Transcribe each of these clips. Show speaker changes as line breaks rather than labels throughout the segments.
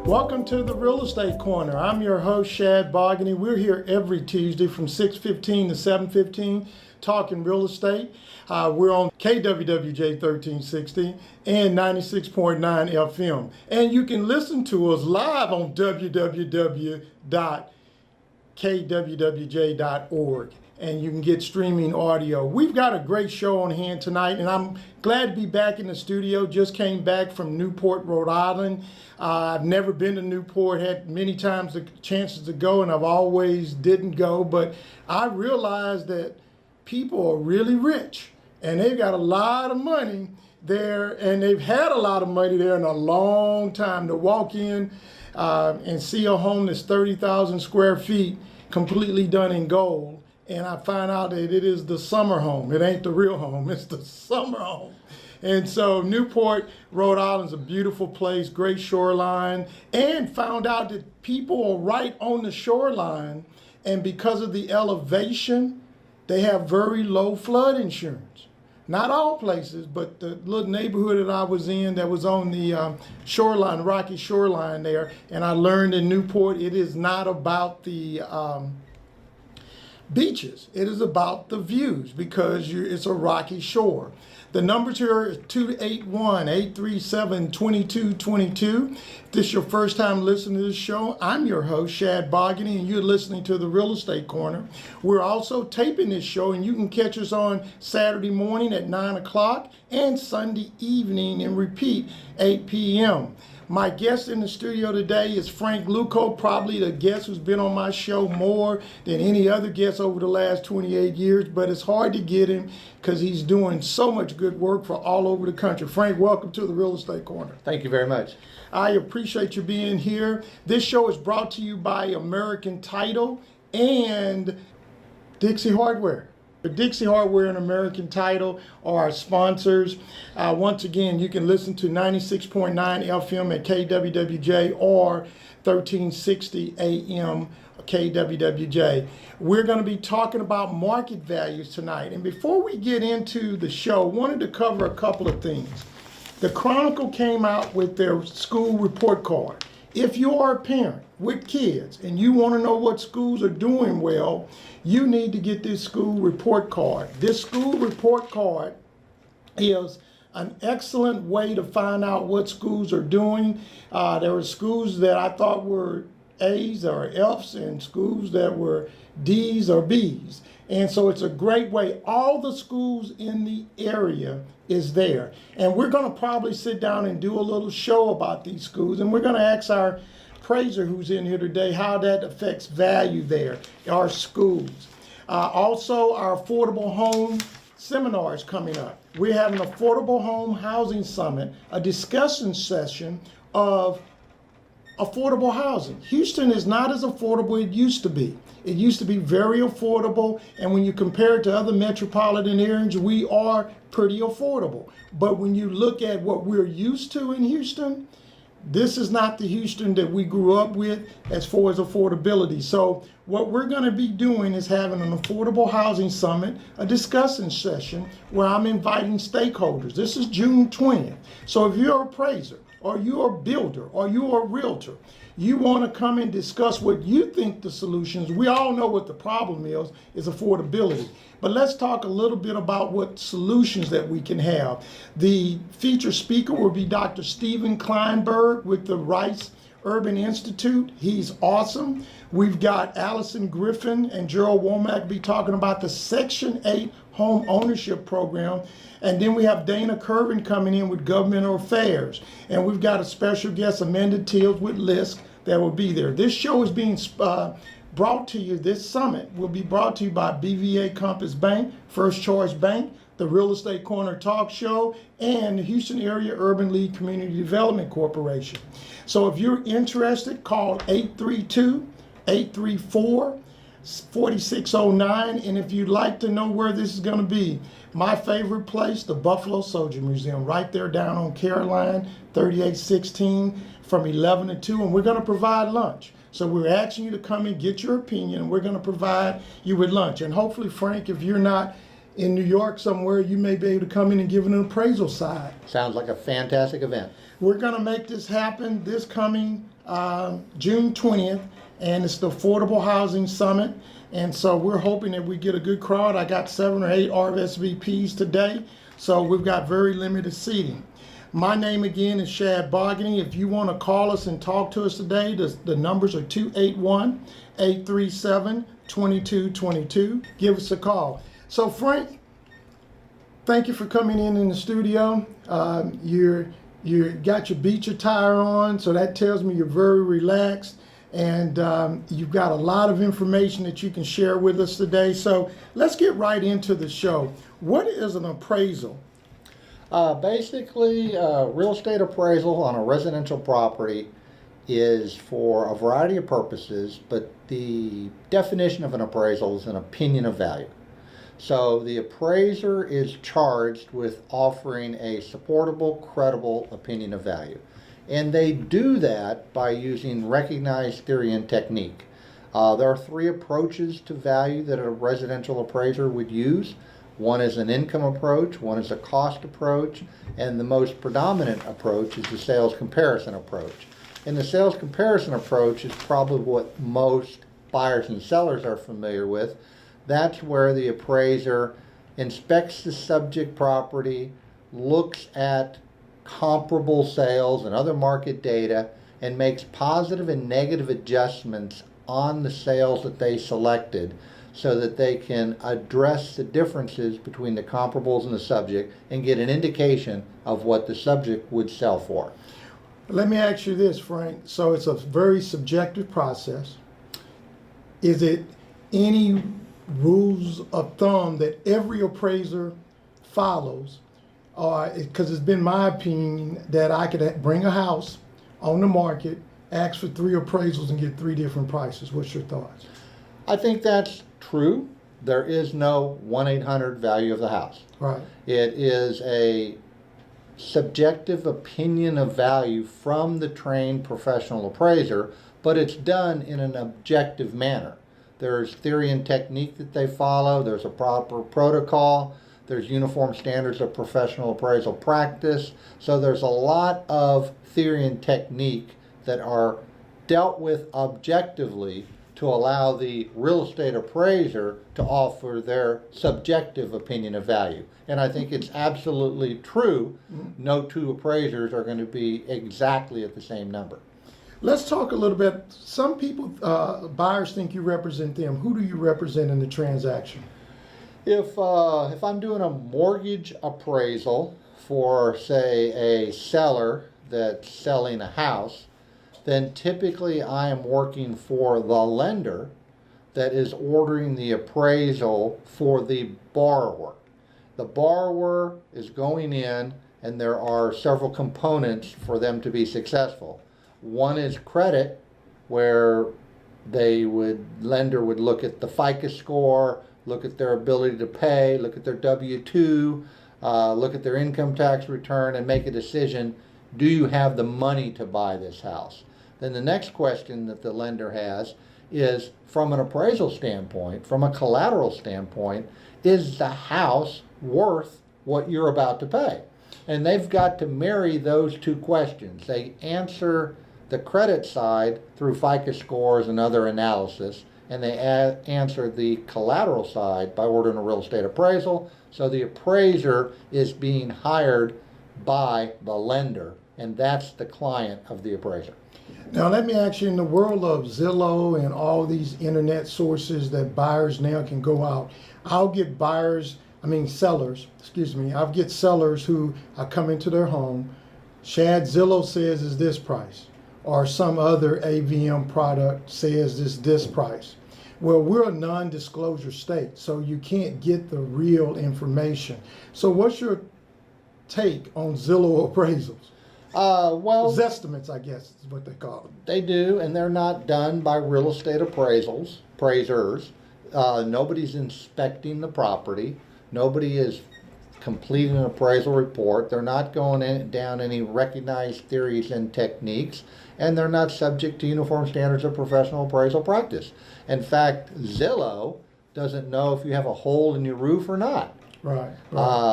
Welcome to the Real Estate Corner. I'm your host, Shad Bogany. We're here every Tuesday from 6:15 to 7:15 talking real estate. We're on KWWJ 1360 and 96.9 FM. And you can listen to us live on www.kwwj.org. And you can get streaming audio. We've got a great show on hand tonight, and I'm glad to be back in the studio. Just came back from Newport, Rhode Island. I've never been to Newport, had many times the chances to go, and I've always didn't go, but I realized that people are really rich, and they've got a lot of money there, and they've had a lot of money there in a long time. To walk in and see a home that's 30,000 square feet, completely done in gold, and I find out that it is the summer home. It ain't the real home, it's the summer home. And so Newport, Rhode Island's a beautiful place, great shoreline, and found out that people are right on the shoreline, and because of the elevation, they have very low flood insurance. Not all places, but the little neighborhood that I was in that was on the shoreline, rocky shoreline there, and I learned in Newport it is not about the beaches. It is about the views because it's a rocky shore. The numbers here are 281-837-2222. If this is your first time listening to this show, I'm your host, Shad Bogany, and you're listening to the Real Estate Corner. We're also taping this show, and you can catch us on Saturday morning at 9 o'clock and Sunday evening and repeat 8 p.m. My guest in the studio today is Frank Lucco, probably the guest who's been on my show more than any other guest over the last 28 years, but it's hard to get him because he's doing so much good work for all over the country. Frank, welcome to the Real Estate Corner.
Thank you very much.
I appreciate you being here. This show is brought to you by American Title and Dixie Hardware. Dixie Hardware and American Title are our sponsors. Once again, you can listen to 96.9 FM at KWWJ or 1360 AM KWWJ. We're going to be talking about market values tonight. And before we get into the show, I wanted to cover a couple of things. The Chronicle came out with their school report card. If you are a parent with kids and you want to know what schools are doing well, you need to get this school report card. This school report card is an excellent way to find out what schools are doing. There were schools that I thought were A's or F's and schools that were D's or B's. And so it's a great way. All the schools in the area is there. And we're going to probably sit down and do a little show about these schools. And we're going to ask our appraiser who's in here today how that affects value there, our schools. Also, our affordable home seminar is coming up. We have an affordable home housing summit, a discussion session of affordable housing. Houston is not as affordable as it used to be. It used to be very affordable, and when you compare it to other metropolitan areas, we are pretty affordable. But when you look at what we're used to in Houston, this is not the Houston that we grew up with as far as affordability. So what we're going to be doing is having an affordable housing summit, a discussion session where I'm inviting stakeholders. This is June 20th. So if you're an appraiser, or you're a builder, or you're a realtor, you want to come and discuss what you think the solutions. We all know what the problem is affordability. But let's talk a little bit about what solutions that we can have. The featured speaker will be Dr. Stephen Kleinberg with the Rice Urban Institute. He's awesome. We've got Allison Griffin and Gerald Womack be talking about the Section 8 home ownership program. And then we have Dana Curvin coming in with governmental affairs. And we've got a special guest, Amanda Tills with LISC, that will be there. This show is being brought to you, this summit will be brought to you by BVA Compass Bank, First Choice Bank, the Real Estate Corner Talk Show, and the Houston Area Urban League Community Development Corporation. So if you're interested, call 832-834-4609. And if you'd like to know where this is going to be, my favorite place, the Buffalo Soldier Museum, right there down on Caroline, 3816 from 11 to 2. And we're going to provide lunch. So we're asking you to come and get your opinion, and we're going to provide you with lunch. And hopefully, Frank, if you're not in New York somewhere, you may be able to come in and give an appraisal side.
Sounds like a fantastic event.
We're going to make this happen this coming June 20th, and it's the Affordable Housing Summit. And so we're hoping that we get a good crowd. I got 7 or 8 RSVPs today, so we've got very limited seating. My name again is Shad Bogany. If you want to call us and talk to us today, the numbers are 281-837-2222. Give us a call. So Frank, thank you for coming in the studio. You got your beach attire on, so that tells me you're very relaxed. And you've got a lot of information that you can share with us today. So let's get right into the show. What is an appraisal?
Basically, real estate appraisal on a residential property is for a variety of purposes, but the definition of an appraisal is an opinion of value. So the appraiser is charged with offering a supportable, credible opinion of value. And they do that by using recognized theory and technique. There are 3 approaches to value that a residential appraiser would use. One is an income approach, one is a cost approach, and the most predominant approach is the sales comparison approach. And the sales comparison approach is probably what most buyers and sellers are familiar with. That's where the appraiser inspects the subject property, looks at comparable sales and other market data, and makes positive and negative adjustments on the sales that they selected so that they can address the differences between the comparables and the subject and get an indication of what the subject would sell for.
Let me ask you this, Frank. So it's a very subjective process. Is it any rules of thumb that every appraiser follows? Because it's been my opinion that I could bring a house on the market, ask for 3 appraisals, and get 3 different prices. What's your thoughts?
I think that's true. There is no 1-800 value of the house.
Right.
It is a subjective opinion of value from the trained professional appraiser, but it's done in an objective manner. There's theory and technique that they follow. There's a proper protocol. There's uniform standards of professional appraisal practice. So there's a lot of theory and technique that are dealt with objectively to allow the real estate appraiser to offer their subjective opinion of value. And I think it's absolutely true. No 2 appraisers are going to be exactly at the same number.
Let's talk a little bit. Some people, buyers think you represent them. Who do you represent in the transaction?
If I'm doing a mortgage appraisal for, say, a seller that's selling a house, then typically I am working for the lender that is ordering the appraisal for the borrower. The borrower is going in, and there are several components for them to be successful. One is credit, where lender would look at the FICO score, look at their ability to pay, look at their W-2, look at their income tax return, and make a decision, do you have the money to buy this house? Then the next question that the lender has is, from an appraisal standpoint, from a collateral standpoint, is the house worth what you're about to pay? And they've got to marry those 2 questions. They answer the credit side through FICO scores and other analysis, and they answer the collateral side by ordering a real estate appraisal. So the appraiser is being hired by the lender, and that's the client of the appraiser.
Now let me ask you, in the world of Zillow and all these internet sources that buyers now can go out, I'll get sellers who are coming to their home. Shad, Zillow says is this price, or some other AVM product says is this price. Well, we're a non-disclosure state, so you can't get the real information. So what's your take on Zillow appraisals? Zestimates, I guess is what they call them.
They do, and they're not done by real estate appraisers. Nobody's inspecting the property. Nobody is completing an appraisal report. They're not going down any recognized theories and techniques, and they're not subject to uniform standards of professional appraisal practice. In fact, Zillow doesn't know if you have a hole in your roof or not.
Right.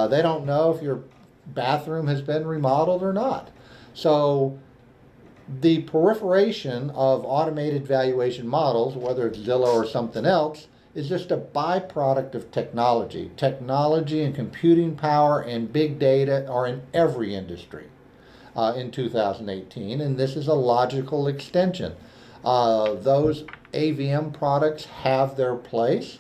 They don't know if your bathroom has been remodeled or not. So The proliferation of automated valuation models, whether it's Zillow or something else, is just a byproduct of technology. Technology and computing power and big data are in every industry in 2018, and this is a logical extension. Those AVM products have their place.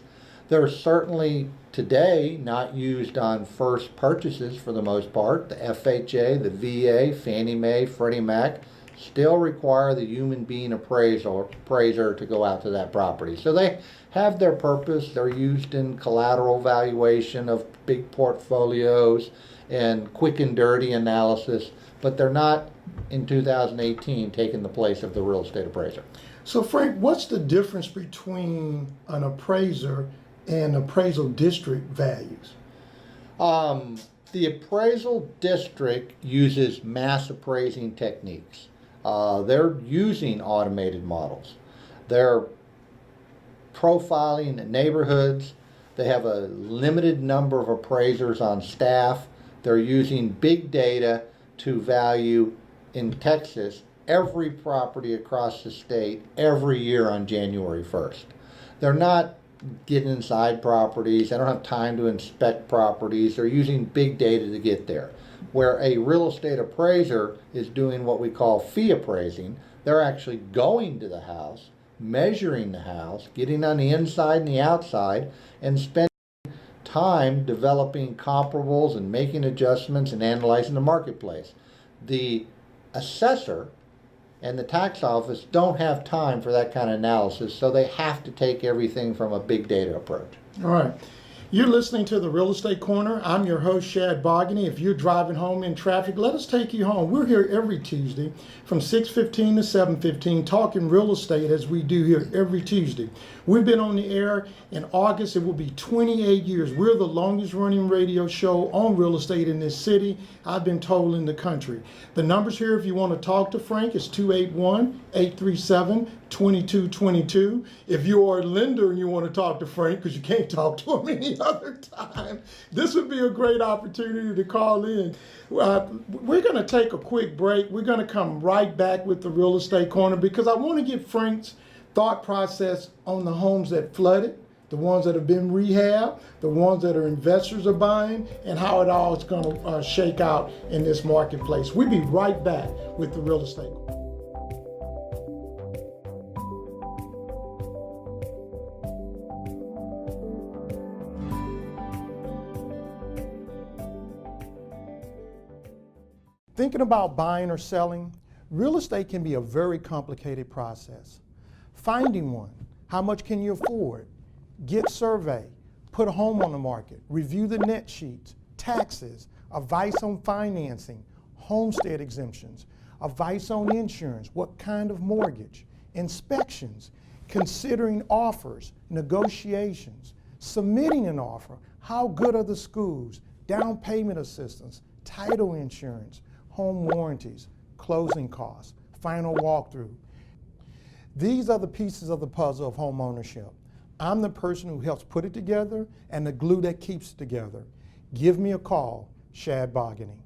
They're certainly today not used on first purchases for the most part. The FHA, the VA, Fannie Mae, Freddie Mac still require the human being appraiser to go out to that property. So they have their purpose. They're used in collateral valuation of big portfolios and quick and dirty analysis, but they're not in 2018 taking the place of the real estate appraiser.
So Frank, what's the difference between an appraiser and appraisal district values?
The appraisal district uses mass appraising techniques. They're using automated models. They're profiling neighborhoods. They have a limited number of appraisers on staff. They're using big data to value, in Texas, every property across the state every year on January 1st. They're not getting inside properties. They don't have time to inspect properties. They're using big data to get there. Where a real estate appraiser is doing what we call fee appraising, they're actually going to the house, measuring the house, getting on the inside and the outside, and spending time developing comparables and making adjustments and analyzing the marketplace. The assessor and the tax office don't have time for that kind of analysis, so they have to take everything from a big data approach.
All right. You're listening to the Real Estate Corner. I'm your host, Shad Bogany. If you're driving home in traffic, let us take you home. We're here every Tuesday from 6:15 to 7:15 talking real estate as we do here every Tuesday. We've been on the air in August. It will be 28 years. We're the longest running radio show on real estate in this city, I've been told, in the country. The numbers here, if you want to talk to Frank, is 281-837-2222. If you are a lender and you want to talk to Frank, because you can't talk to him any other time, this would be a great opportunity to call in. We're going to take a quick break. We're going to come right back with the Real Estate Corner because I want to get Frank's thought process on the homes that flooded, the ones that have been rehabbed, the ones that our investors are buying, and how it all is going to shake out in this marketplace. We'll be right back with the Real Estate Corner. Thinking about buying or selling, real estate can be a very complicated process. Finding one, how much can you afford? Get survey, put a home on the market, review the net sheets, taxes, advice on financing, homestead exemptions, advice on insurance, what kind of mortgage, inspections, considering offers, negotiations, submitting an offer, how good are the schools, down payment assistance, title insurance, home warranties, closing costs, final walkthrough. These are the pieces of the puzzle of home ownership. I'm the person who helps put it together and the glue that keeps it together. Give me a call, Shad Bogany.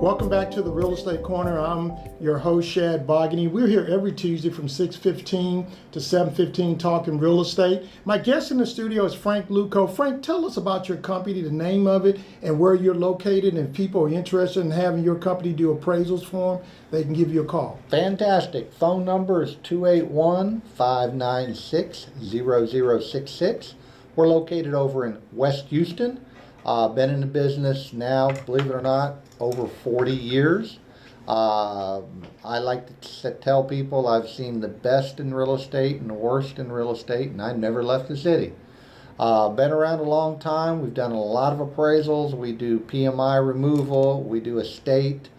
Welcome back to the Real Estate Corner. I'm your host, Shad Bogany. We're here every Tuesday from 6:15 to 7:15 talking real estate. My guest in the studio is Frank Lucco. Frank, tell us about your company, the name of it, and where you're located. And if people are interested in having your company do appraisals for them, they can give you a call.
Fantastic. Phone number is 281-596-0066. We're located over in West Houston. Been in the business now, believe it or not, over 40 years. I like to tell people I've seen the best in real estate and the worst in real estate, and I never left the city. Been around a long time. We've done a lot of appraisals. We do PMI removal. We do estate.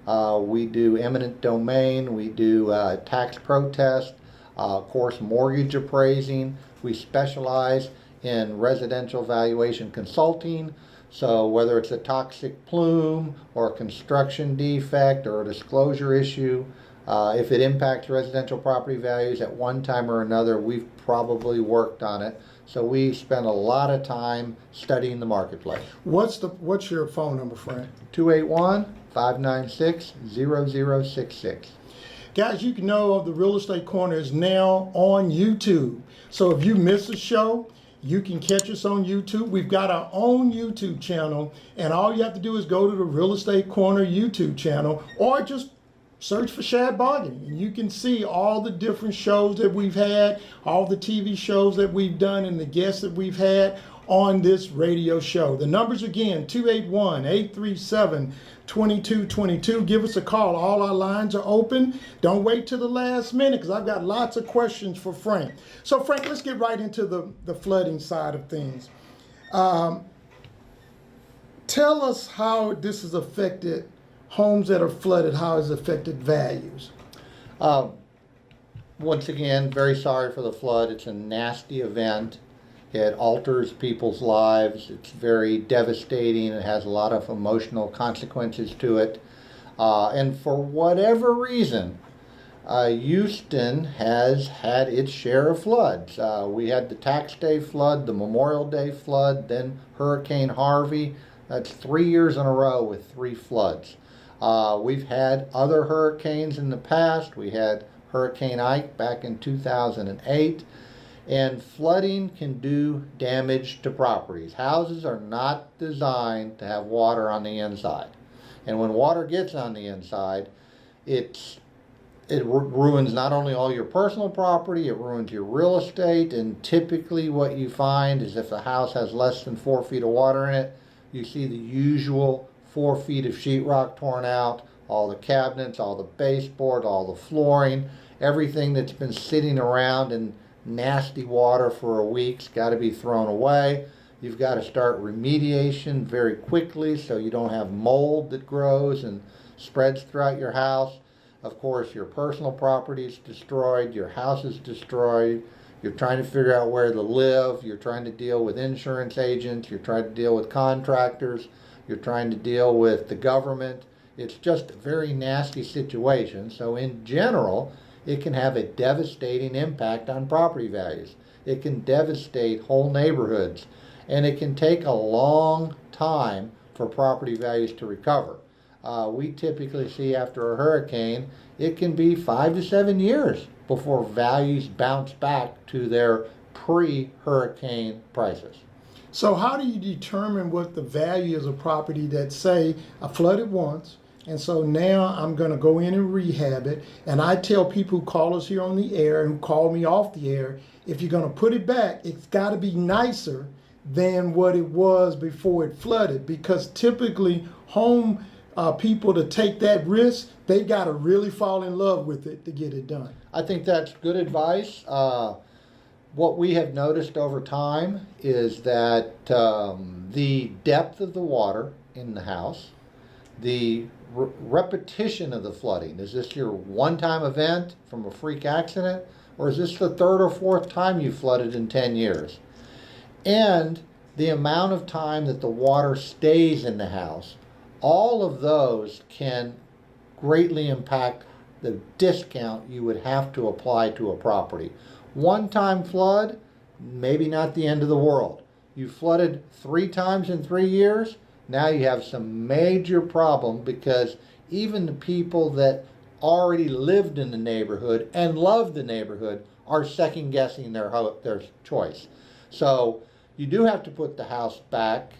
We do eminent domain. We do tax protest. Of course, mortgage appraising. We specialize in residential valuation consulting. So whether it's a toxic plume or a construction defect or a disclosure issue, If it impacts residential property values at one time or another, we've probably worked on it. So we spend a lot of time studying the marketplace.
What's your phone number, Frank?
281-596-0066.
Guys, you can know the Real Estate Corner is now on YouTube. So if you miss a show, you can catch us on YouTube. We've got our own YouTube channel, and all you have to do is go to the Real Estate Corner YouTube channel, or just search for Shad Bargaining, and you can see all the different shows that we've had, all the TV shows that we've done, and the guests that we've had on this radio show. The numbers again, 281-837-2222. Give us a call. All our lines are open. Don't wait till the last minute, because I've got lots of questions for Frank. So Frank, let's get right into the flooding side of things. Tell us how this has affected homes that are flooded, how it's affected values.
Once again, very sorry for the flood. It's a nasty event. It alters people's lives. It's very devastating. It has a lot of emotional consequences to it. And for whatever reason, Houston has had its share of floods. We had the Tax Day flood, the Memorial Day flood, then Hurricane Harvey. That's 3 years in a row with 3 floods. We've had other hurricanes in the past. We had Hurricane Ike back in 2008. And flooding can do damage to properties. Houses are not designed to have water on the inside. And when water gets on the inside, it ruins not only all your personal property, it ruins your real estate. And typically what you find is if a house has less than 4 feet of water in it, you see the usual 4 feet of sheetrock torn out, all the cabinets, all the baseboard, all the flooring, everything that's been sitting around in nasty water for a week's got to be thrown away. You've got to start remediation very quickly so you don't have mold that grows and spreads throughout your house. Of course, your personal property is destroyed, your house is destroyed, you're trying to figure out where to live, you're trying to deal with insurance agents, you're trying to deal with contractors, you're trying to deal with the government. It's just a very nasty situation. So in general, it can have a devastating impact on property values. It can devastate whole neighborhoods, and it can take a long time for property values to recover. We typically see after a hurricane, it can be 5 to 7 years before values bounce back to their pre-hurricane prices.
So how do you determine what the value is of property that, say, I flooded once, and so now I'm going to go in and rehab it, and I tell people who call us here on the air and who call me off the air, if you're going to put it back, it's got to be nicer than what it was before it flooded, because typically home people to take that risk, they got to really fall in love with it to get it done.
I think that's good advice. What we have noticed over time is that the depth of the water in the house, the repetition of the flooding, is this your one-time event from a freak accident, or is this the 3rd or 4th time you flooded in 10 years? And the amount of time that the water stays in the house, all of those can greatly impact the discount you would have to apply to a property. One-time flood, maybe not the end of the world. You flooded 3 times in 3 years, now you have some major problem, because even the people that already lived in the neighborhood and loved the neighborhood are second-guessing their choice. So you do have to put the house back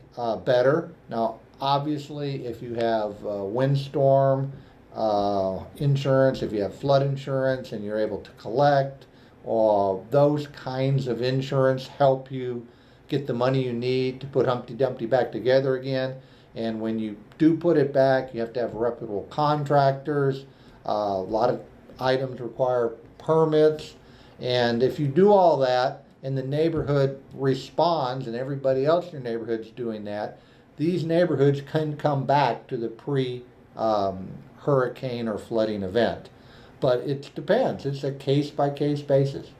better. Now, obviously, if you have windstorm insurance, if you have flood insurance and you're able to collect, those kinds of insurance help you get the money you need to put Humpty Dumpty back together again. And when you do put it back, you have to have reputable contractors. A lot of items require permits. And if you do all that and the neighborhood responds and everybody else in your neighborhood's doing that, these neighborhoods can come back to the pre-hurricane or flooding event. But it depends. It's a case-by-case basis.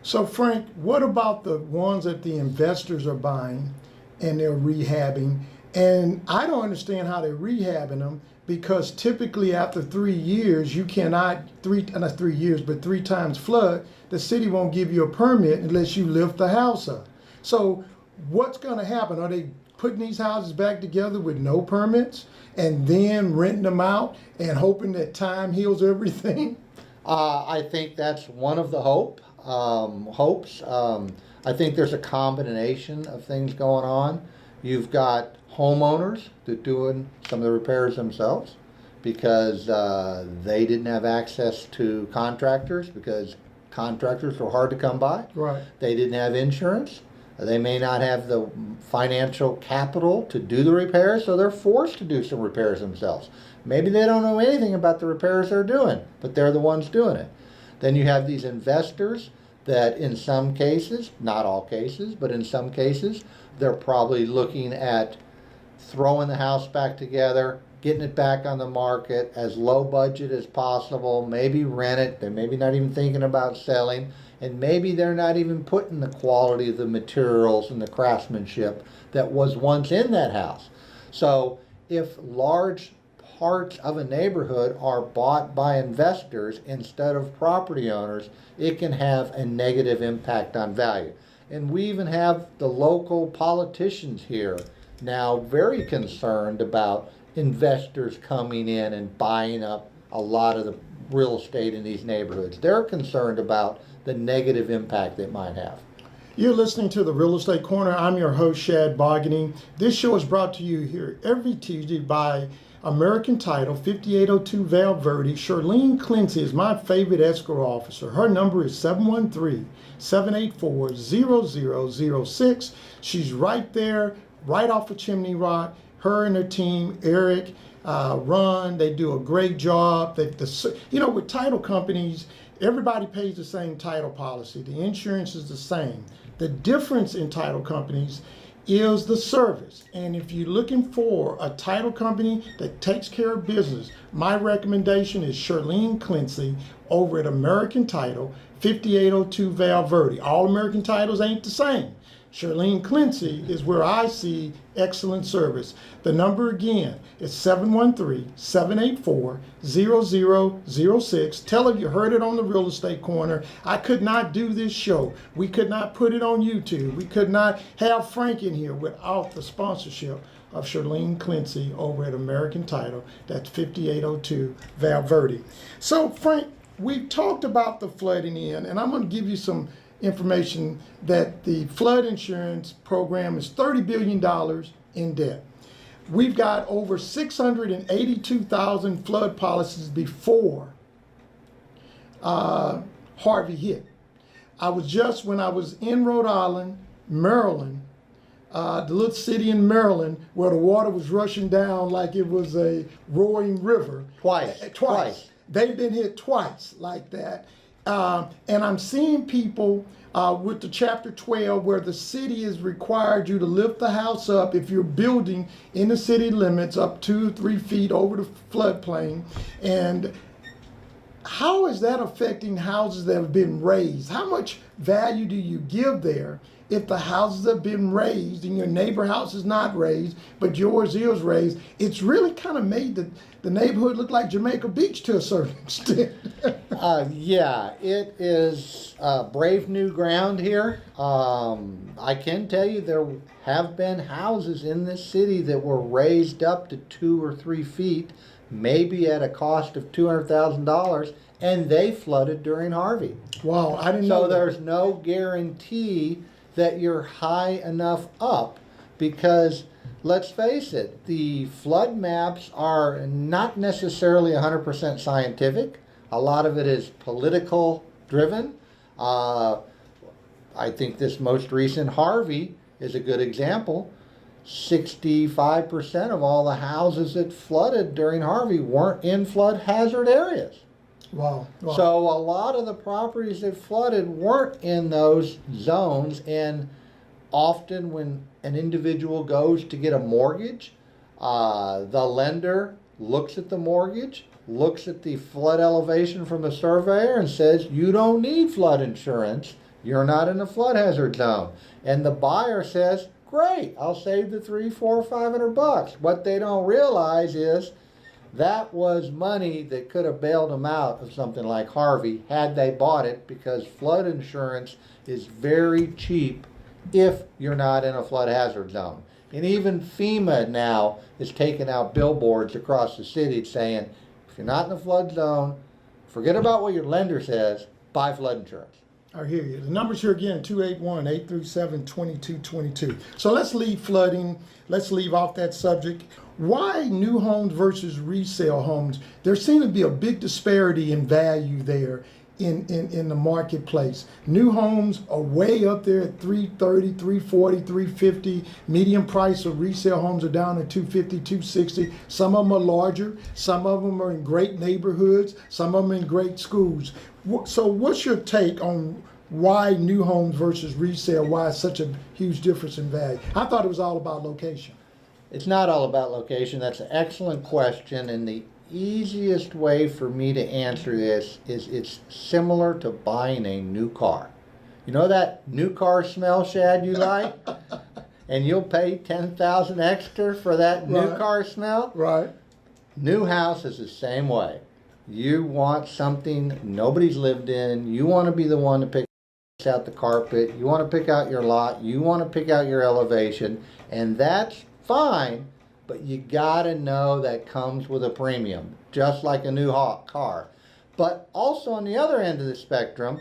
So Frank, what about the ones that the investors are buying and they're rehabbing? And I don't understand how they're rehabbing them, because typically after 3 years, you cannot, not 3 years, but 3 times flood, the city won't give you a permit unless you lift the house up. So what's going to happen? Are they putting these houses back together with no permits and then renting them out and hoping that time heals everything?
I think that's one of the hopes. I think there's a combination of things going on. You've got homeowners that doing some of the repairs themselves because they didn't have access to contractors because contractors were hard to come by.
Right.
They didn't have insurance. They may not have the financial capital to do the repairs, so they're forced to do some repairs themselves. Maybe they don't know anything about the repairs they're doing, but they're the ones doing it. Then you have these investors that in some cases, not all cases, but in some cases, they're probably looking at throwing the house back together, getting it back on the market as low budget as possible, maybe rent it. They're maybe not even thinking about selling. And maybe they're not even putting the quality of the materials and the craftsmanship that was once in that house. So if large parts of a neighborhood are bought by investors instead of property owners, it can have a negative impact on value. And we even have the local politicians here now very concerned about investors coming in and buying up a lot of the real estate in these neighborhoods. They're concerned about the negative impact it might have.
You're listening to the Real Estate Corner. I'm your host, Shad Bogany. This show is brought to you here every Tuesday by American Title, 5802 Val Verde. Charlene Clincy is my favorite escrow officer. Her number is 713-784-0006. She's right there, right off of Chimney Rock. Her and her team, Eric, Ron, they do a great job. With title companies, everybody pays the same title policy. The insurance is the same. The difference in title companies is the service. And if you're looking for a title company that takes care of business, my recommendation is Charlene Clincy over at American Title, 5802 Val Verde. All American titles ain't the same. Charlene Clincy is where I see excellent service. The number again is 713-784-0006. Tell her you heard it on the Real Estate Corner. I could not do this show. We could not put it on YouTube. We could not have Frank in here without the sponsorship of Charlene Clincy over at American Title. That's 5802 Val Verde. So Frank, we've talked about the flooding in, and I'm going to give you some information that the flood insurance program is $30 billion in debt. We've got over 682,000 flood policies before Harvey hit. When I was in Rhode Island, Maryland, the little city in Maryland where the water was rushing down like it was a roaring river. Twice. They've been hit twice like that. And I'm seeing people with the Chapter 12 where the city has required you to lift the house up if you're building in the city limits up 2 or 3 feet over the floodplain. And how is that affecting houses that have been raised? How much value do you give there if the houses have been raised and your neighbor house is not raised, but yours is raised? It's really kind of made the neighborhood look like Jamaica Beach to a certain extent.
Yeah, it is brave new ground here. I can tell you there have been houses in this city that were raised up to 2 or 3 feet, maybe at a cost of $200,000, and they flooded during Harvey.
Wow, I didn't know
So
that.
there's no guarantee that you're high enough up because, let's face it, the flood maps are not necessarily 100% scientific. A lot of it is political driven. I think this most recent Harvey is a good example. 65% of all the houses that flooded during Harvey weren't in flood hazard areas.
Wow.
So a lot of the properties that flooded weren't in those zones, and often when an individual goes to get a mortgage, the lender looks at the mortgage, looks at the flood elevation from the surveyor and says, you don't need flood insurance, you're not in a flood hazard zone. And the buyer says, great, I'll save the $300, $400, $500. What they don't realize is That was money that could have bailed them out of something like Harvey had they bought it, because flood insurance is very cheap if you're not in a flood hazard zone. And even FEMA now is taking out billboards across the city saying, if you're not in a flood zone, forget about what your lender says, buy flood insurance.
I hear you. The numbers here again, 281-837-2222. So let's leave flooding. Let's leave off that subject. Why new homes versus resale homes? There seems to be a big disparity in value there in the marketplace. New homes are way up there at 330, 340, 350. Median price of resale homes are down at 250, 260. Some of them are larger. Some of them are in great neighborhoods. Some of them in great schools. So what's your take on why new homes versus resale, why it's such a huge difference in value? I thought it was all about location.
It's not all about location. That's an excellent question, and the easiest way for me to answer this is it's similar to buying a new car. You know that new car smell, Shad, you like? And you'll pay $10,000 extra for that new car smell?
Right.
New house is the same way. You want something nobody's lived in. You want to be the one to pick out the carpet. You want to pick out your lot. You want to pick out your elevation. And that's fine, but you gotta know that comes with a premium, just like a new hot car. But also on the other end of the spectrum,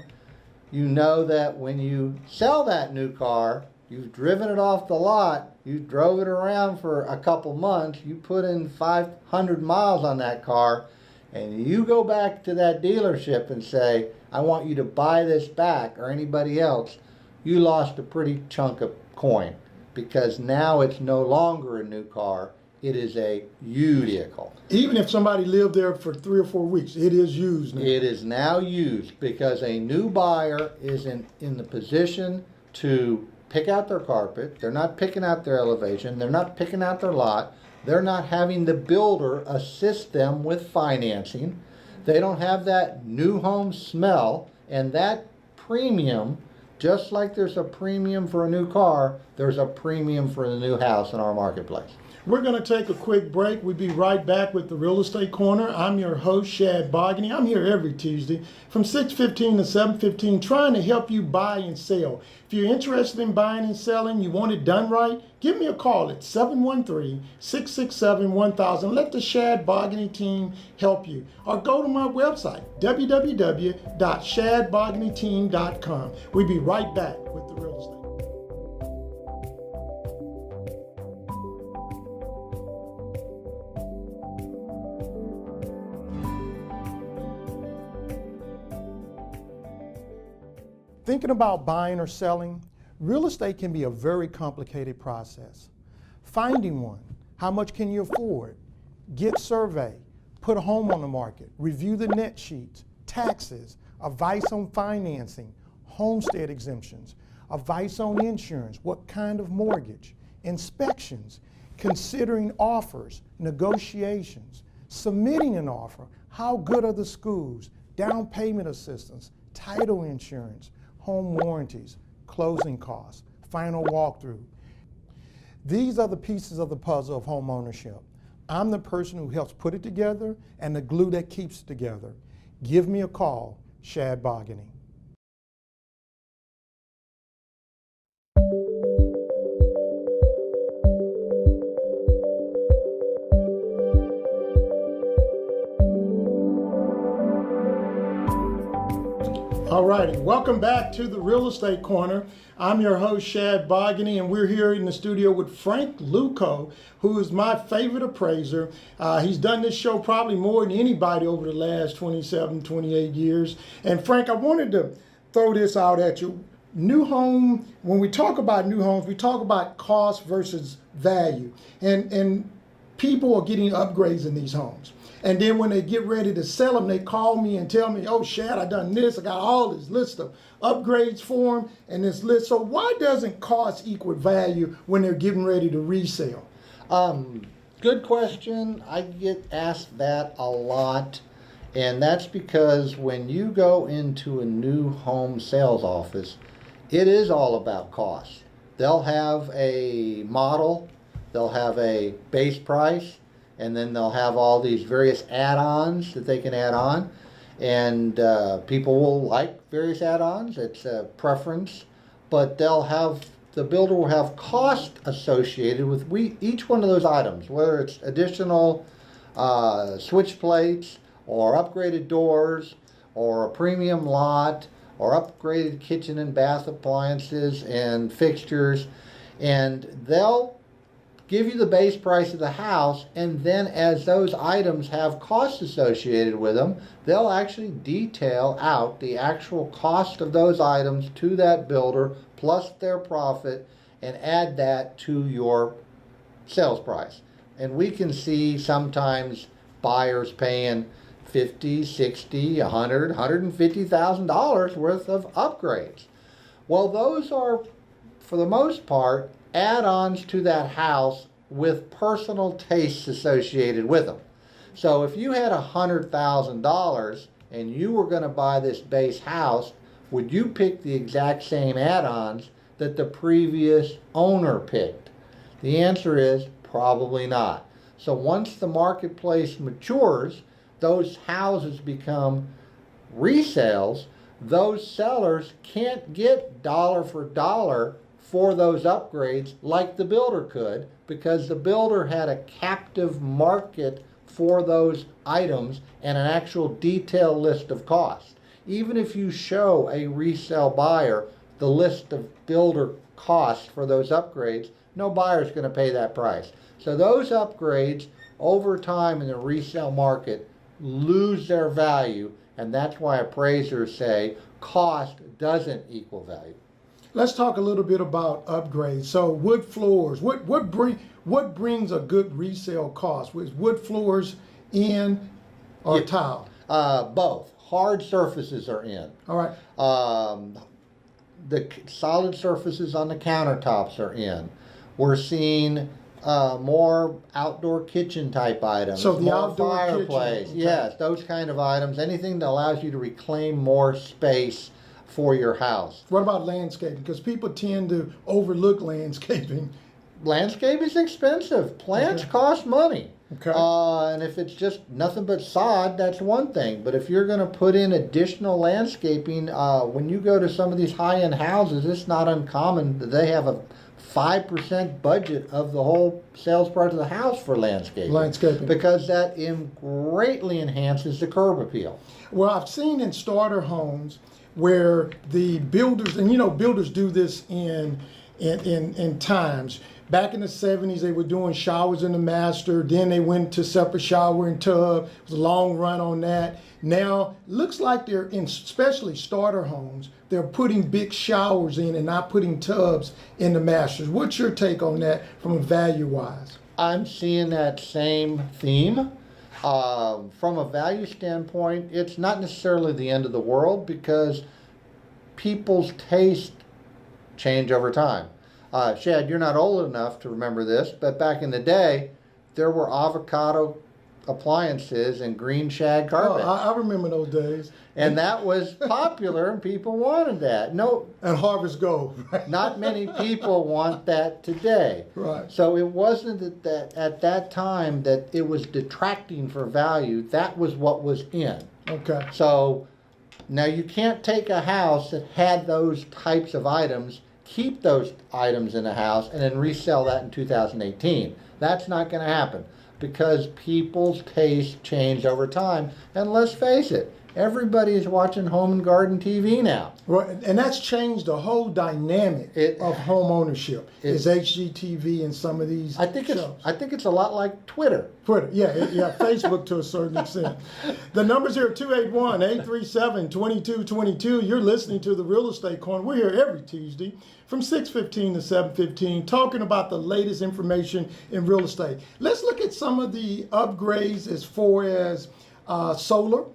you know that when you sell that new car, you've driven it off the lot, you drove it around for a couple months, you put in 500 miles on that car, and you go back to that dealership and say, I want you to buy this back, or anybody else, you lost a pretty chunk of coin, because now it's no longer a new car, it is a used vehicle.
Even if somebody lived there for 3 or 4 weeks, it is used now.
It is now used, because a new buyer is in the position to pick out their carpet. They're not picking out their elevation. They're not picking out their lot. They're not having the builder assist them with financing. They don't have that new home smell, and that premium, just like there's a premium for a new car, there's a premium for the new house in our marketplace.
We're going to take a quick break. We'll be right back with the Real Estate Corner. I'm your host, Shad Bogany. I'm here every Tuesday from 6:15 to 7:15 trying to help you buy and sell. If you're interested in buying and selling, you want it done right, give me a call at 713-667-1000. Let the Shad Bogany team help you. Or go to my website, www.shadboganyteam.com. We'll be right back with the Real Estate. Thinking about buying or selling, real estate can be a very complicated process. Finding one, how much can you afford? Get survey, put a home on the market, review the net sheets, taxes, advice on financing, homestead exemptions, advice on insurance, what kind of mortgage, inspections, considering offers, negotiations, submitting an offer, how good are the schools, down payment assistance, title insurance, home warranties, closing costs, final walkthrough. These are the pieces of the puzzle of home ownership. I'm the person who helps put it together and the glue that keeps it together. Give me a call, Shad Bogany. All righty, welcome back to the Real Estate Corner. I'm your host, Shad Bogany, and we're here in the studio with Frank Lucco, who is my favorite appraiser. He's done this show probably more than anybody over the last 27, 28 years. And Frank, I wanted to throw this out at you. New home, when we talk about new homes, we talk about cost versus value. And people are getting upgrades in these homes. And then when they get ready to sell them, they call me and tell me, oh, Shad, I done this. I got all this list of upgrades for them and this list. So why doesn't cost equal value when they're getting ready to resell?
Good question. I get asked that a lot. And that's because when you go into a new home sales office, it is all about cost. They'll have a model, they'll have a base price, and then they'll have all these various add-ons that they can add on, and people will like various add-ons. It's a preference, but the builder will have cost associated with each one of those items, whether it's additional switch plates or upgraded doors or a premium lot or upgraded kitchen and bath appliances and fixtures, and they'll give you the base price of the house, and then as those items have costs associated with them, they'll actually detail out the actual cost of those items to that builder plus their profit and add that to your sales price. And we can see sometimes buyers paying $50, $60, $100, $150,000 worth of upgrades. Well, those are, for the most part, add-ons to that house with personal tastes associated with them. So if you had $100,000 and you were going to buy this base house, would you pick the exact same add-ons that the previous owner picked? The answer is probably not. So once the marketplace matures, those houses become resales. Those sellers can't get dollar for dollar for those upgrades like the builder could, because the builder had a captive market for those items and an actual detailed list of costs. Even if you show a resale buyer the list of builder costs for those upgrades, no buyer is going to pay that price. So those upgrades over time in the resale market lose their value, and that's why appraisers say cost doesn't equal value.
Let's talk a little bit about upgrades. So wood floors, what brings a good resale cost? Was wood floors in or tile?
Both. Hard surfaces are in.
All right.
The solid surfaces on the countertops are in. We're seeing more outdoor kitchen type items.
So the
more
outdoor
fireplace.
kitchen. Okay.
Yes, those kind of items. Anything that allows you to reclaim more space for your house.
What about landscaping? Because people tend to overlook landscaping.
Landscape is expensive. Plants cost money.
Okay.
And if it's just nothing but sod, that's one thing. But if you're going to put in additional landscaping, when you go to some of these high-end houses, it's not uncommon that they have a 5% budget of the whole sales price of the house for landscaping. Because that greatly enhances the curb appeal.
Well, I've seen in starter homes where the builders, and builders do this in times. Back in the 70s, they were doing showers in the master. Then they went to separate shower and tub. It was a long run on that. Now, looks like they're in, especially starter homes, they're putting big showers in and not putting tubs in the masters. What's your take on that from a value-wise?
I'm seeing that same theme. From a value standpoint, it's not necessarily the end of the world because people's taste change over time. Shad, you're not old enough to remember this, but back in the day, there were avocado appliances and green shag carpet.
Oh, I remember those days.
And that was popular, and people wanted that. No,
and Harvest Gold.
not many people want that today.
Right.
So it wasn't that at that time that it was detracting for value. That was what was in.
Okay.
So now you can't take a house that had those types of items, keep those items in the house, and then resell that in 2018. That's not going to happen because people's tastes change over time. And let's face it, everybody is watching home and garden TV now.
Right, and that's changed the whole dynamic of home ownership. Is HGTV and some of these
I think
shows.
it's a lot like Twitter.
Twitter, yeah, Facebook to a certain extent. The numbers here are 281-837-2222. You're listening to The Real Estate Corner. We're here every Tuesday from 6:15 to 7:15 talking about the latest information in real estate. Let's look at some of the upgrades as far as solar,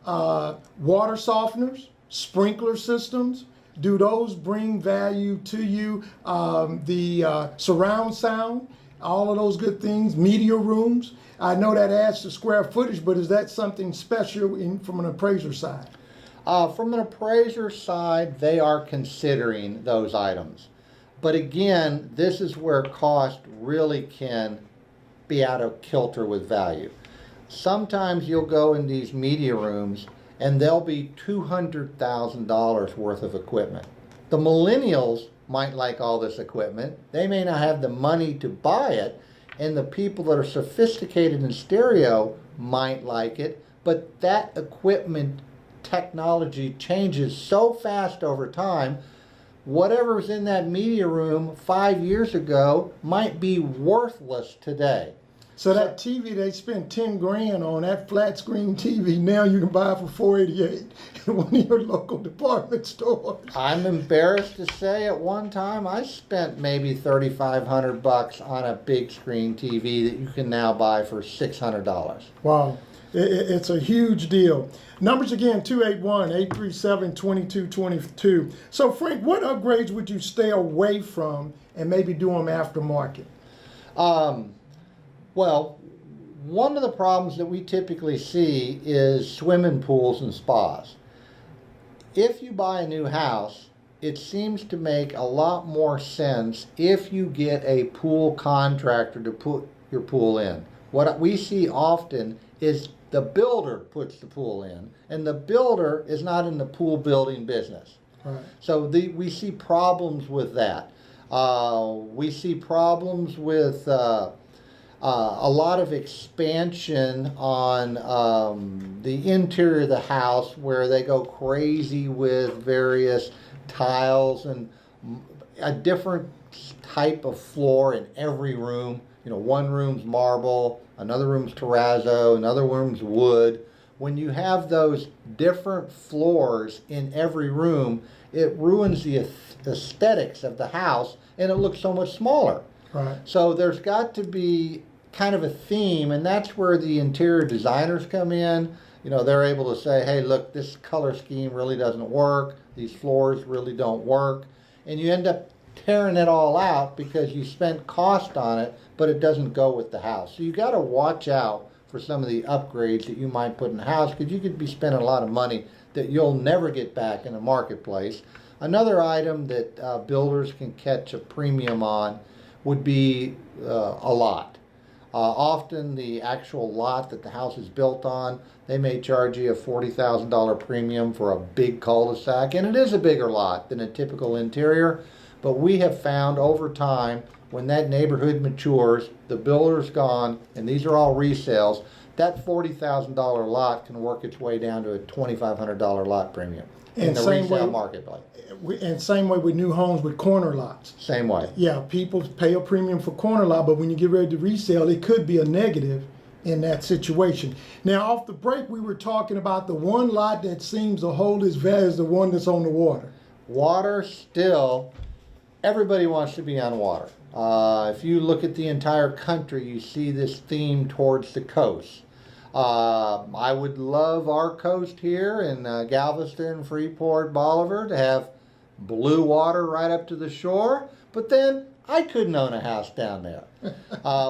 water softeners, sprinkler systems. Do those bring value to you? The surround sound, all of those good things, media rooms. I know that adds to square footage, but is that something special from an appraiser side?
From an appraiser side, they are considering those items. But again, this is where cost really can be out of kilter with value. Sometimes you'll go in these media rooms and there'll be $200,000 worth of equipment. The millennials might like all this equipment. They may not have the money to buy it, and the people that are sophisticated in stereo might like it, but that equipment technology changes so fast over time. Whatever was in that media room 5 years ago might be worthless today.
So that TV they spent 10 grand on, that flat screen TV, now you can buy it for $488 in one of your local department stores.
I'm embarrassed to say at one time I spent maybe $3,500 on a big screen TV that you can now buy for $600.
Wow, it's a huge deal. Numbers again, 281-837-2222. So Frank, what upgrades would you stay away from and maybe do them aftermarket?
Well, one of the problems that we typically see is swimming pools and spas. If you buy a new house, it seems to make a lot more sense if you get a pool contractor to put your pool in. What we see often is the builder puts the pool in, and the builder is not in the pool building business.
Right.
So we see problems with that. We see problems with a lot of expansion on the interior of the house, where they go crazy with various tiles and a different type of floor in every room. You know, one room's marble, another room's terrazzo, another room's wood. When you have those different floors in every room, it ruins the aesthetics of the house, and it looks so much smaller.
Right.
So there's got to be kind of a theme, and that's where the interior designers come in. You know, they're able to say, hey, look, this color scheme really doesn't work. These floors really don't work. And you end up tearing it all out because you spent cost on it, but it doesn't go with the house. So you got to watch out for some of the upgrades that you might put in the house, because you could be spending a lot of money that you'll never get back in the marketplace. Another item that builders can catch a premium on would be a lot. Often the actual lot that the house is built on, they may charge you a $40,000 premium for a big cul-de-sac, and it is a bigger lot than a typical interior. But we have found over time, when that neighborhood matures, the builder's gone, and these are all resales, that $40,000 lot can work its way down to a $2,500 lot premium in the resale marketplace.
And same way with new homes with corner lots.
Same way.
Yeah, people pay a premium for corner lot, but when you get ready to resell, it could be a negative in that situation. Now, off the break, we were talking about the one lot that seems to hold as value as the one that's on the water.
Water still, everybody wants to be on water. If you look at the entire country, you see this theme towards the coast. I would love our coast here in Galveston, Freeport, Bolivar to have blue water right up to the shore, but then I couldn't own a house down there.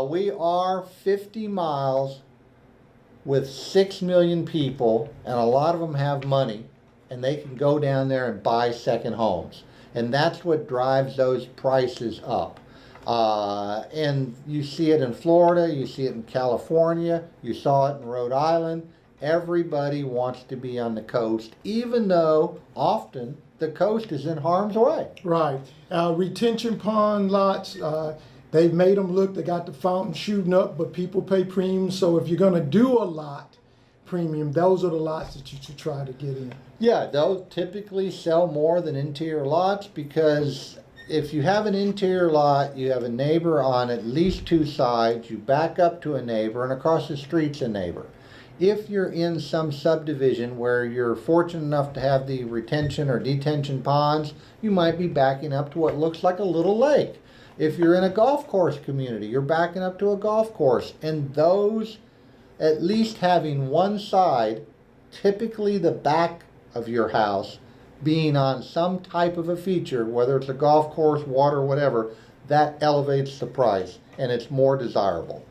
We are 50 miles with 6 million people, and a lot of them have money, and they can go down there and buy second homes. And that's what drives those prices up. And you see it in Florida, you see it in California, you saw it in Rhode Island. Everybody wants to be on the coast, even though often the coast is in harm's way.
Right. Retention pond lots, they've made them look, they got the fountain shooting up, but people pay premiums. So if you're going to do a lot premium, those are the lots that you should try to get in.
Yeah, they'll typically sell more than interior lots, because if you have an interior lot, you have a neighbor on at least two sides, you back up to a neighbor, and across the street's a neighbor. If you're in some subdivision where you're fortunate enough to have the retention or detention ponds, you might be backing up to what looks like a little lake. If you're in a golf course community, you're backing up to a golf course. And those, at least having one side, typically the back of your house, being on some type of a feature, whether it's a golf course, water, whatever, that elevates the price and it's more desirable.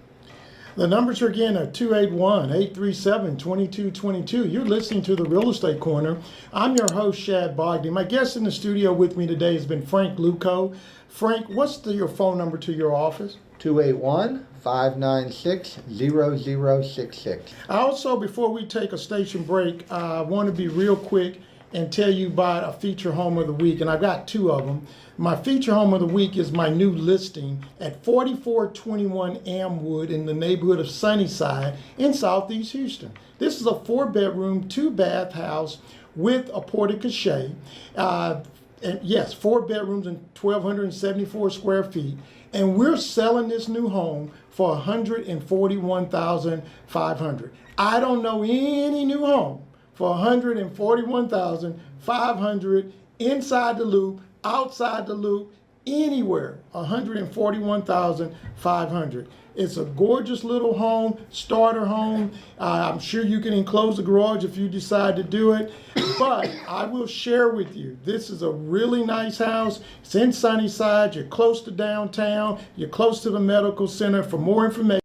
The numbers again are 281-837-2222. You're listening to the Real Estate Corner. I'm your host, Shad Bogdan. My guest in the studio with me today has been Frank Lucco. Frank, what's your phone number to your office?
281-596-0066.
Also, before we take a station break, I want to be real quick and tell you about a feature home of the week, and I've got two of them. My feature home of the week is my new listing at 4421 Amwood in the neighborhood of Sunnyside in Southeast Houston. This is a 4-bedroom, 2-bath house with a porte-cochere. And yes, 4 bedrooms and 1,274 square feet. And we're selling this new home for $141,500. I don't know any new home for $141,500 inside the loop, outside the loop, anywhere. $141,500. It's a gorgeous little home, starter home. I'm sure you can enclose the garage if you decide to do it. But I will share with you, this is a really nice house. It's in Sunnyside. You're close to downtown. You're close to the medical center. For more information,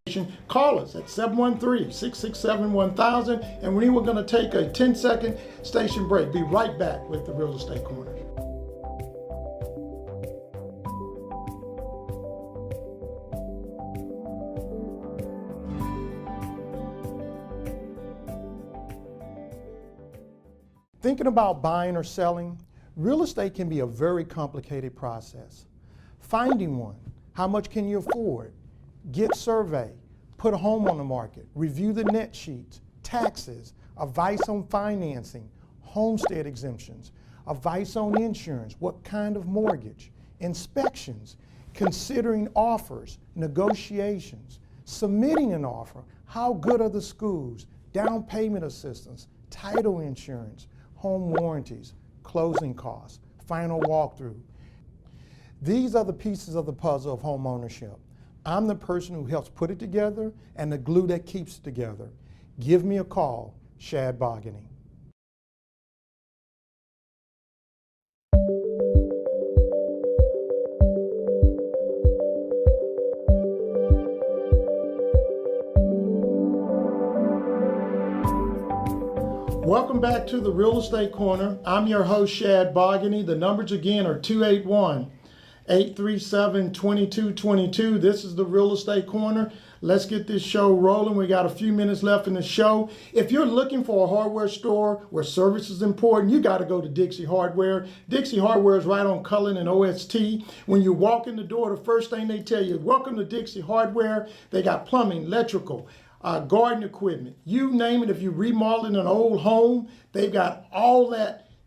call us at 713-667-1000. And we're going to take a 10-second station break. Be right back with the Real Estate Corner. Thinking about buying or selling, real estate can be a very complicated process. Finding one, how much can you afford? Get survey, put a home on the market, review the net sheets, taxes, advice on financing, homestead exemptions, advice on insurance, what kind of mortgage, inspections, considering offers, negotiations, submitting an offer, how good are the schools, down payment assistance, title insurance, home warranties, closing costs, final walkthrough. These are the pieces of the puzzle of home ownership. I'm the person who helps put it together and the glue that keeps it together. Give me a call, Shad Bogdan. Welcome back to the Real Estate Corner. I'm your host, Shad Bogdan. The numbers again are 281-837-2222. This is the Real Estate Corner. Let's get this show rolling. We got a few minutes left in the show. If you're looking for a hardware store where service is important, you got to go to Dixie Hardware. Dixie Hardware is right on Cullen and OST. When you walk in the door, the first thing they tell you is, welcome to Dixie Hardware. They got plumbing, electrical, garden equipment, you name it. If you're remodeling an old home, they've got all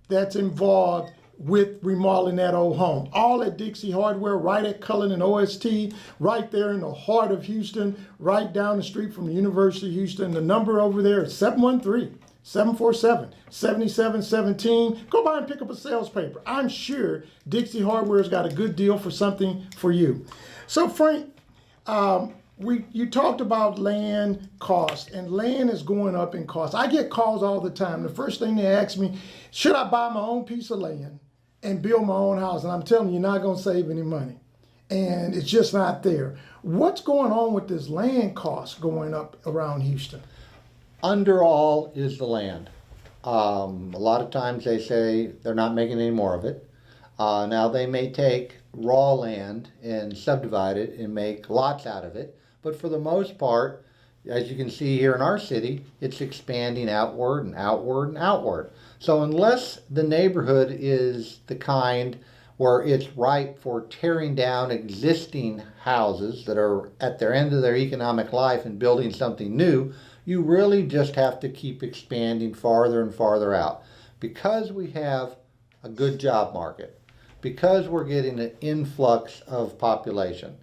that's involved with remodeling that old home. All at Dixie Hardware, right at Cullen and OST, right there in the heart of Houston, right down the street from the University of Houston. The number over there is 713-747-7717. Go by and pick up a sales paper. I'm sure Dixie Hardware's got a good deal for something for you. So Frank, you talked about land cost, and land is going up in cost. I get calls all the time. The first thing they ask me, should I buy my own piece of land and build my own house? And I'm telling you, you're not going to save any money. And it's just not there. What's going on with this land cost going up around Houston?
Under all is the land. A lot of times they say they're not making any more of it. Now they may take raw land and subdivide it and make lots out of it. But for the most part, as you can see here in our city, it's expanding outward and outward and outward. So unless the neighborhood is the kind where it's ripe for tearing down existing houses that are at their end of their economic life and building something new, you really just have to keep expanding farther and farther out. Because we have a good job market, because we're getting an influx of population,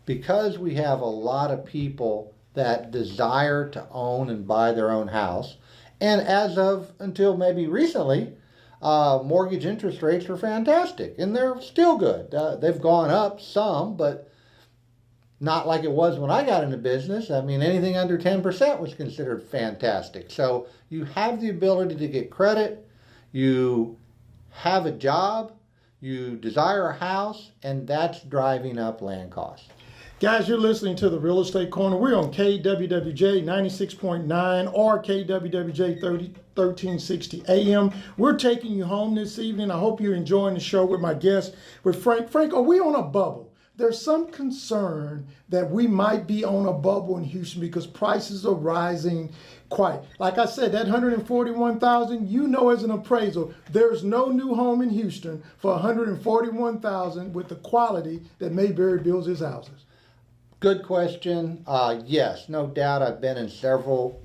because we have a lot of people that desire to own and buy their own house, and as of until maybe recently, mortgage interest rates are fantastic, and they're still good. They've gone up some, but not like it was when I got into business. I mean, anything under 10% was considered fantastic. So you have the ability to get credit, you have a job, you desire a house, and that's driving up land costs.
Guys, you're listening to the Real Estate Corner. We're on KWWJ 96.9 or KWWJ 1360 AM. We're taking you home this evening. I hope you're enjoying the show with my guest, with Frank. Frank, are we on a bubble? There's some concern that we might be on a bubble in Houston because prices are rising quite. Like I said, that 141,000, you know, as an appraisal, there's no new home in Houston for 141,000 with the quality that Mayberry builds his houses.
Good question. Yes, no doubt. I've been in several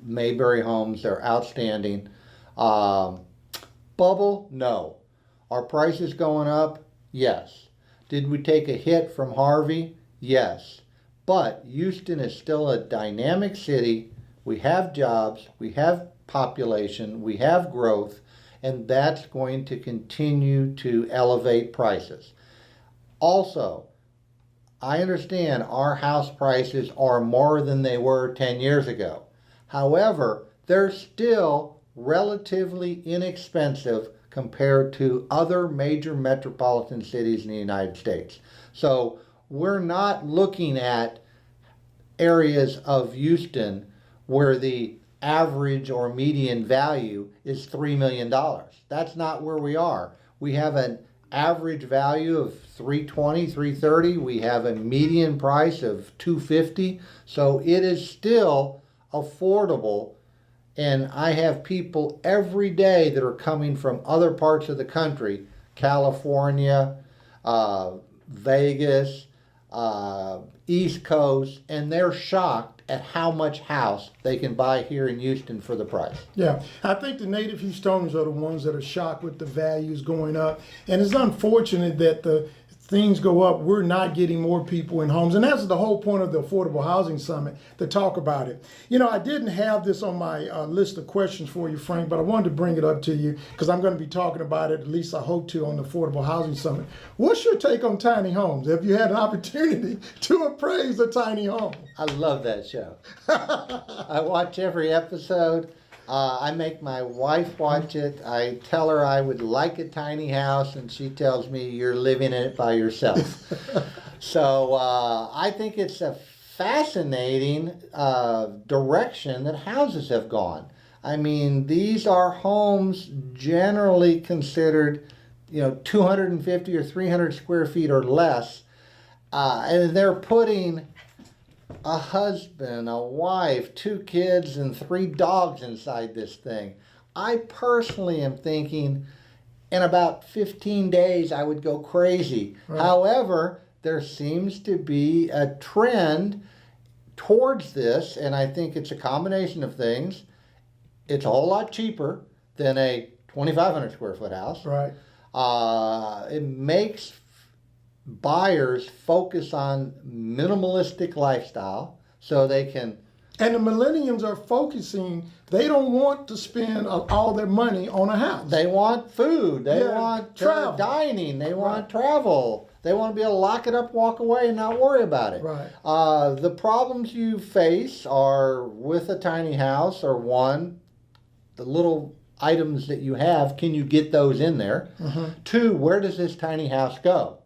Mayberry homes. They're outstanding. Bubble? No. Are prices going up? Yes. Did we take a hit from Harvey? Yes. But Houston is still a dynamic city. We have jobs, we have population, we have growth, and that's going to continue to elevate prices. Also, I understand our house prices are more than they were 10 years ago. However, they're still relatively inexpensive compared to other major metropolitan cities in the United States. So we're not looking at areas of Houston where the average or median value is $3 million. That's not where we are. We have an average value of $320, $330. We have a median price of $250. So it is still affordable. And I have people every day that are coming from other parts of the country, California, Vegas, East Coast, and they're shocked at how much house they can buy here in Houston for the price.
Yeah, I think the native Houstoners are the ones that are shocked with the values going up. And it's unfortunate that the things go up, we're not getting more people in homes. And that's the whole point of the Affordable Housing Summit, to talk about it. You know, I didn't have this on my list of questions for you, Frank, but I wanted to bring it up to you because I'm going to be talking about it, at least I hope to, on the Affordable Housing Summit. What's your take on tiny homes? Have you had an opportunity to appraise a tiny home?
I love that show. I watch every episode. I make my wife watch it. I tell her I would like a tiny house, and she tells me you're living in it by yourself. So I think it's a fascinating direction that houses have gone. I mean, these are homes generally considered, 250 or 300 square feet or less, and they're putting a husband, a wife, 2 kids, and 3 dogs inside this thing. I personally am thinking in about 15 days I would go crazy. Right. However, there seems to be a trend towards this, and I think it's a combination of things. It's a whole lot cheaper than a 2,500 square foot house.
Right.
It makes buyers focus on minimalistic lifestyle so they can.
And the millennials are focusing, they don't want to spend all their money on a house.
They want food, they want
travel.
Dining, they want travel. They want to be able to lock it up, walk away, and not worry about it.
Right.
The problems you face are with a tiny house are one, the little items that you have, can you get those in there? Mm-hmm. 2, where does this tiny house go?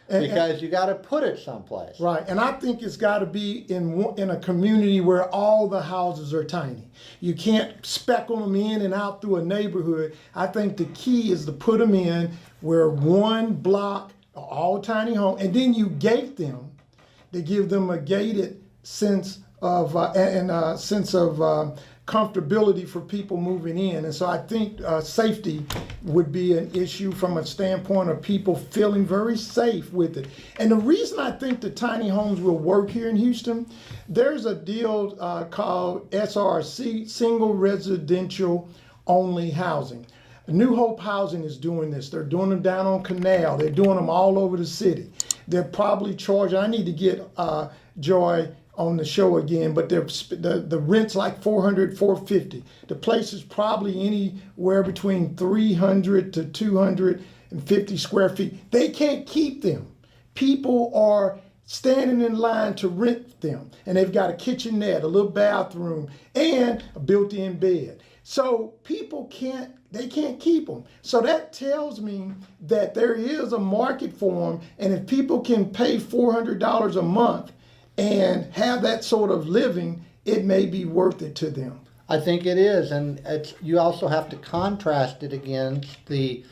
Because you got to put it someplace.
Right, and I think it's got to be in a community where all the houses are tiny. You can't speckle them in and out through a neighborhood. I think the key is to put them in where one block, all tiny home, and then you gate them to give them a gated sense of comfortability for people moving in. And so I think safety would be an issue from a standpoint of people feeling very safe with it. And the reason I think the tiny homes will work here in Houston, there's a deal called SRC, Single Residential Only Housing. New Hope Housing is doing this. They're doing them down on Canal. They're doing them all over the city. They're probably charging, I need to get Joy on the show again, but the rent's like $400, $450. The place is probably anywhere between 300 to 250 square feet. They can't keep them. People are standing in line to rent them, and they've got a kitchenette, a little bathroom, and a built-in bed. So people can't they can't keep them. So that tells me that there is a market for them. And if people can pay $400 a month and have that sort of living, it may be worth it to them.
I think it is, and you also have to contrast it against the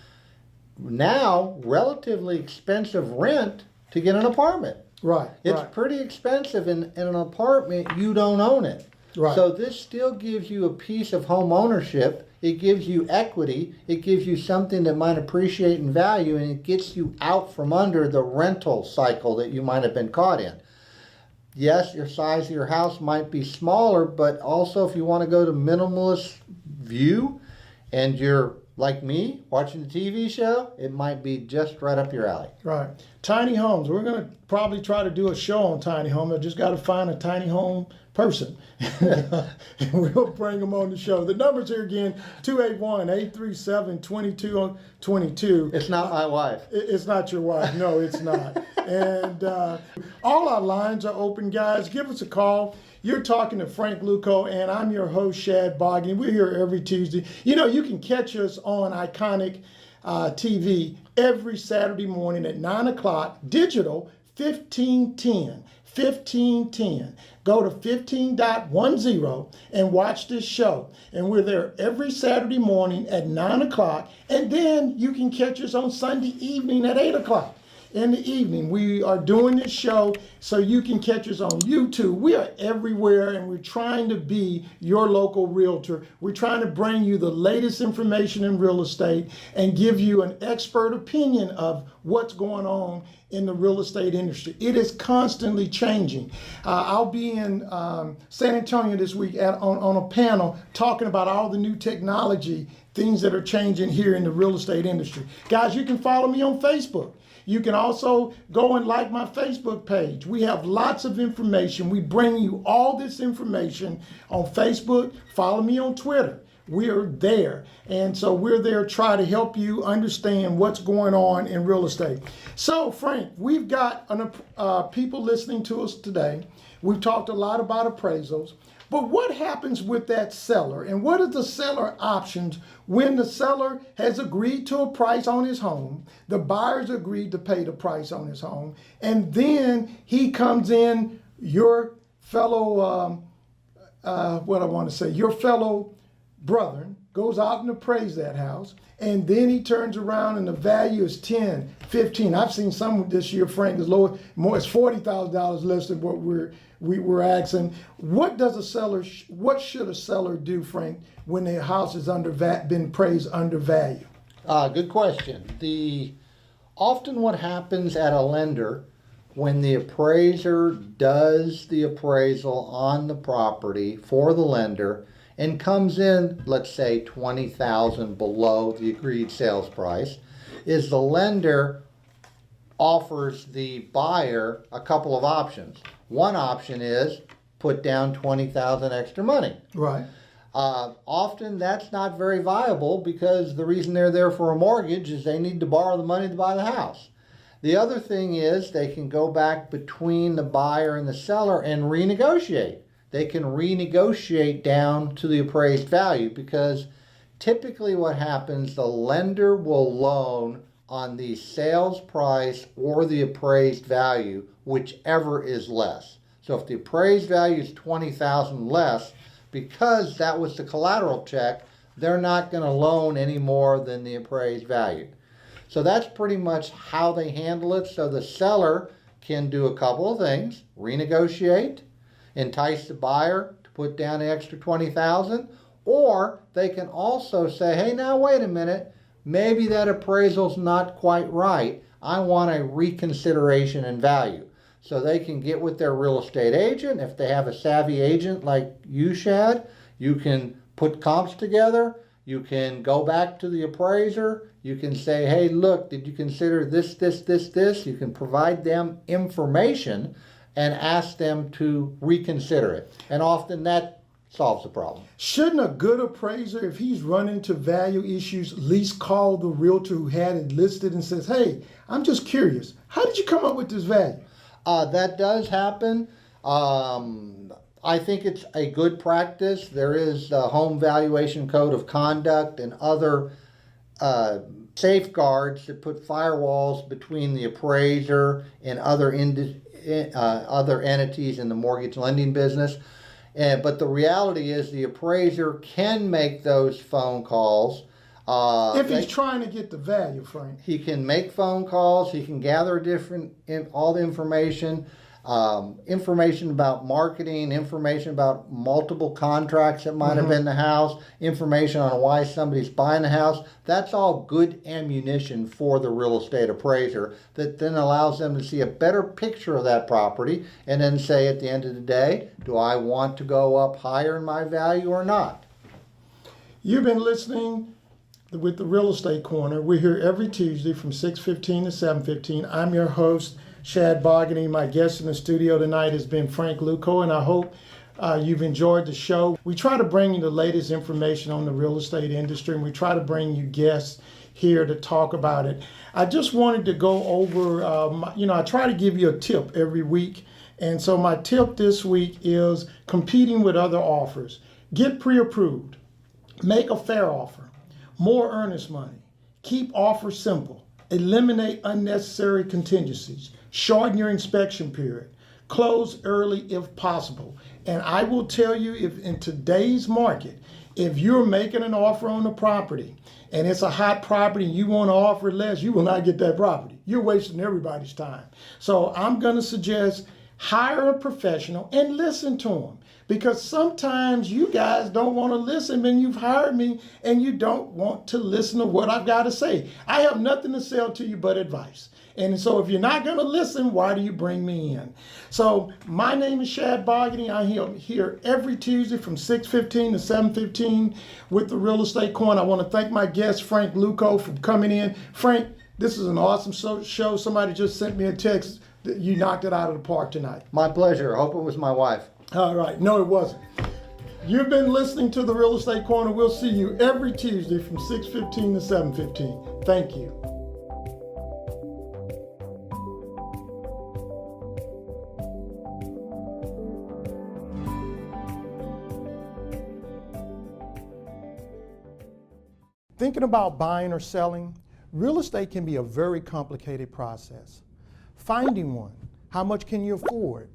now relatively expensive rent to get an apartment.
Right.
It's pretty expensive in an apartment. You don't own it.
Right.
So this still gives you a piece of home ownership. It gives you equity. It gives you something that might appreciate in value, and it gets you out from under the rental cycle that you might have been caught in. Yes, your size of your house might be smaller, but also if you want to go to minimalist view and you're like me watching the TV show, it might be just right up your alley.
Right. Tiny homes. We're going to probably try to do a show on tiny homes. I just got to find a tiny home person. We'll bring them on the show. The numbers here again, 281-837-2222.
It's not my wife.
It's not your wife. No, it's not. And all our lines are open, guys. Give us a call. You're talking to Frank Lucco, and I'm your host, Shad Boggan. We're here every Tuesday. You know, you can catch us on Iconic TV every Saturday morning at 9 o'clock, digital, 1510. 1510. Go to 15.10 and watch this show. And we're there every Saturday morning at 9 o'clock. And then you can catch us on Sunday evening at 8 o'clock. In the evening, we are doing this show so you can catch us on YouTube. We are everywhere, and we're trying to be your local realtor. We're trying to bring you the latest information in real estate and give you an expert opinion of what's going on in the real estate industry. It is constantly changing. I'll be in San Antonio this week on a panel talking about all the new technology, things that are changing here in the real estate industry. Guys, you can follow me on Facebook. You can also go and like my Facebook page. We have lots of information. We bring you all this information on Facebook. Follow me on Twitter. We're there. And so we're there to try to help you understand what's going on in real estate. So, Frank, we've got people listening to us today. We've talked a lot about appraisals. But what happens with that seller, and what are the seller options when the seller has agreed to a price on his home, the buyer's agreed to pay the price on his home, and then he comes in, your fellow, your fellow brethren goes out and appraise that house, and then he turns around and the value is 10, 15. I've seen some this year, Frank, as low as $40,000 less than what we're asking. What does a seller? What should a seller do, Frank, when their house is been appraised undervalued?
Good question. Often what happens at a lender when the appraiser does the appraisal on the property for the lender and comes in, let's say $20,000 below the agreed sales price, is the lender offers the buyer a couple of options. One option is put down $20,000 extra money.
Right.
Often that's not very viable because the reason they're there for a mortgage is they need to borrow the money to buy the house. The other thing is they can go back between the buyer and the seller and renegotiate. They can renegotiate down to the appraised value because typically what happens, the lender will loan on the sales price or the appraised value, whichever is less. So if the appraised value is $20,000 less, because that was the collateral check, they're not going to loan any more than the appraised value. So that's pretty much how they handle it. So the seller can do a couple of things: renegotiate, entice the buyer to put down an extra $20,000, or they can also say, hey, now wait a minute, maybe that appraisal's not quite right. I want a reconsideration in value. So they can get with their real estate agent. If they have a savvy agent like you, Shad, you can put comps together. You can go back to the appraiser. You can say, hey, look, did you consider this, this, this, this? You can provide them information and ask them to reconsider it. And often that solves the problem.
Shouldn't a good appraiser, if he's run into value issues, at least call the realtor who had it listed and says, hey, I'm just curious, how did you come up with this value?
That does happen. I think it's a good practice. There is the Home Valuation Code of Conduct and other safeguards that put firewalls between the appraiser and other entities in the mortgage lending business. But the reality is the appraiser can make those phone calls.
If he's trying to get the value, Frank.
He can make phone calls. He can gather all the information. Information about marketing, information about multiple contracts that might have been in the house, information on why somebody's buying the house. That's all good ammunition for the real estate appraiser that then allows them to see a better picture of that property and then say at the end of the day, do I want to go up higher in my value or not?
You've been listening with the Real Estate Corner. We're here every Tuesday from 6:15 to 7:15. I'm your host, Shad Bogany. My guest in the studio tonight has been Frank Lucco, and I hope you've enjoyed the show. We try to bring you the latest information on the real estate industry, and we try to bring you guests here to talk about it. I just wanted to go over, I try to give you a tip every week, and so my tip this week is competing with other offers. Get pre-approved. Make a fair offer. More earnest money. Keep offers simple. Eliminate unnecessary contingencies. Shorten your inspection period. Close early if possible. And I will tell you, if in today's market, if you're making an offer on a property and it's a hot property and you want to offer less, you will not get that property. You're wasting everybody's time. So I'm going to suggest hire a professional and listen to them. Because sometimes you guys don't want to listen when you've hired me and you don't want to listen to what I've got to say. I have nothing to sell to you but advice. And so if you're not going to listen, why do you bring me in? So my name is Shad Bogany. I'm here every Tuesday from 6:15 to 7:15 with the Real Estate Corner. I want to thank my guest, Frank Lucco, for coming in. Frank, this is an awesome show. Somebody just sent me a text that you knocked it out of the park tonight.
My pleasure. I hope it was my wife.
All right. No, it wasn't. You've been listening to the Real Estate Corner. We'll see you every Tuesday from 6:15 to 7:15. Thank you. Thinking about buying or selling, real estate can be a very complicated process. Finding one, how much can you afford?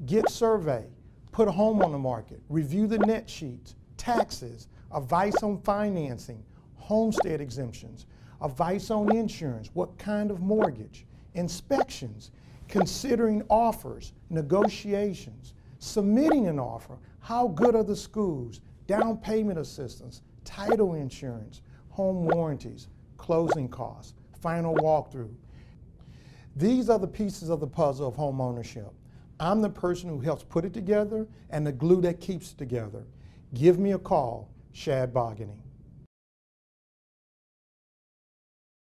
Get survey, put a home on the market, review the net sheets, taxes, advice on financing, homestead exemptions, advice on insurance, what kind of mortgage, inspections, considering offers, negotiations, submitting an offer, how good are the schools, down payment assistance, title insurance, home warranties, closing costs, final walkthrough. These are the pieces of the puzzle of home ownership. I'm the person who helps put it together and the glue that keeps it together. Give me a call, Shad Bogany.